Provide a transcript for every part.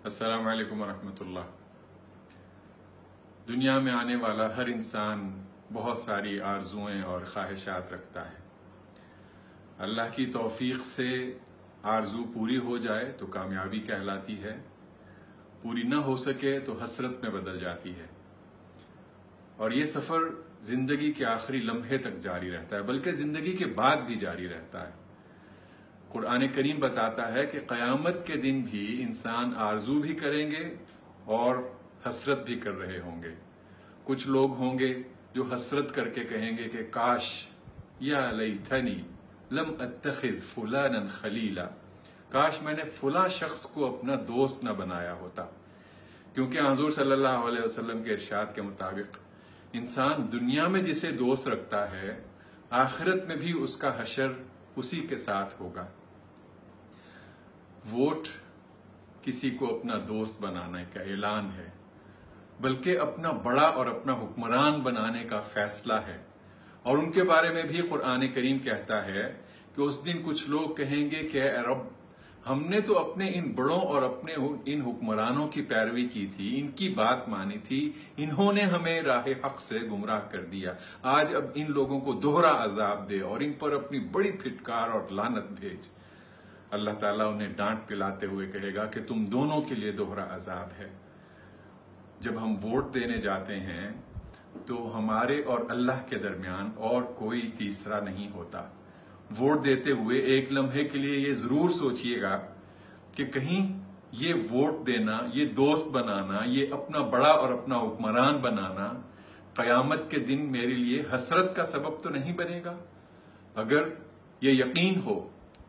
السلام علیکم ورحمۃ اللہ۔ دنیا میں آنے والا ہر انسان بہت ساری آرزوئیں اور خواہشات رکھتا ہے۔ اللہ کی توفیق سے آرزو پوری ہو جائے تو کامیابی کہلاتی ہے، پوری نہ ہو سکے تو حسرت میں بدل جاتی ہے، اور یہ سفر زندگی کے آخری لمحے تک جاری رہتا ہے، بلکہ زندگی کے بعد بھی جاری رہتا ہے۔ قرآن کریم بتاتا ہے کہ قیامت کے دن بھی انسان آرزو بھی کریں گے اور حسرت بھی کر رہے ہوں گے۔ کچھ لوگ ہوں گے جو حسرت کر کے کہیں گے کہ کاش یا لیتنی لم اتخذ فلانا خلیلا، کاش میں نے فلاں شخص کو اپنا دوست نہ بنایا ہوتا، کیونکہ حضور صلی اللہ علیہ وسلم کے ارشاد کے مطابق انسان دنیا میں جسے دوست رکھتا ہے آخرت میں بھی اس کا حشر اسی کے ساتھ ہوگا۔ ووٹ کسی کو اپنا دوست بنانے کا اعلان ہے، بلکہ اپنا بڑا اور اپنا حکمران بنانے کا فیصلہ ہے، اور ان کے بارے میں بھی قرآن کریم کہتا ہے کہ اس دن کچھ لوگ کہیں گے کہ اے رب، ہم نے تو اپنے ان بڑوں اور اپنے ان حکمرانوں کی پیروی کی تھی، ان کی بات مانی تھی، انہوں نے ہمیں راہ حق سے گمراہ کر دیا، آج اب ان لوگوں کو دوہرا عذاب دے اور ان پر اپنی بڑی پھٹکار اور لعنت بھیج۔ اللہ تعالیٰ انہیں ڈانٹ پلاتے ہوئے کہے گا کہ تم دونوں کے لیے دوہرا عذاب ہے۔ جب ہم ووٹ دینے جاتے ہیں تو ہمارے اور اللہ کے درمیان اور کوئی تیسرا نہیں ہوتا۔ ووٹ دیتے ہوئے ایک لمحے کے لیے یہ ضرور سوچئے گا کہ کہیں یہ ووٹ دینا، یہ دوست بنانا، یہ اپنا بڑا اور اپنا حکمران بنانا قیامت کے دن میرے لیے حسرت کا سبب تو نہیں بنے گا۔ اگر یہ یقین ہو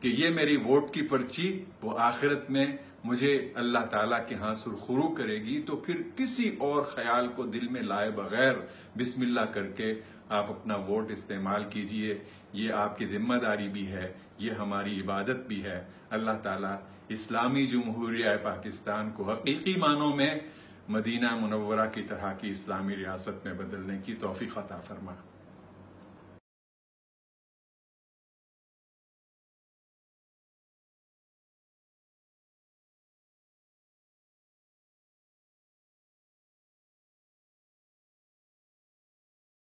کہ یہ میری ووٹ کی پرچی وہ آخرت میں مجھے اللہ تعالیٰ کے ہاں سرخرو کرے گی، تو پھر کسی اور خیال کو دل میں لائے بغیر بسم اللہ کر کے آپ اپنا ووٹ استعمال کیجئے۔ یہ آپ کی ذمہ داری بھی ہے، یہ ہماری عبادت بھی ہے۔ اللہ تعالیٰ اسلامی جمہوریہ پاکستان کو حقیقی معنوں میں مدینہ منورہ کی طرح کی اسلامی ریاست میں بدلنے کی توفیق عطا فرما۔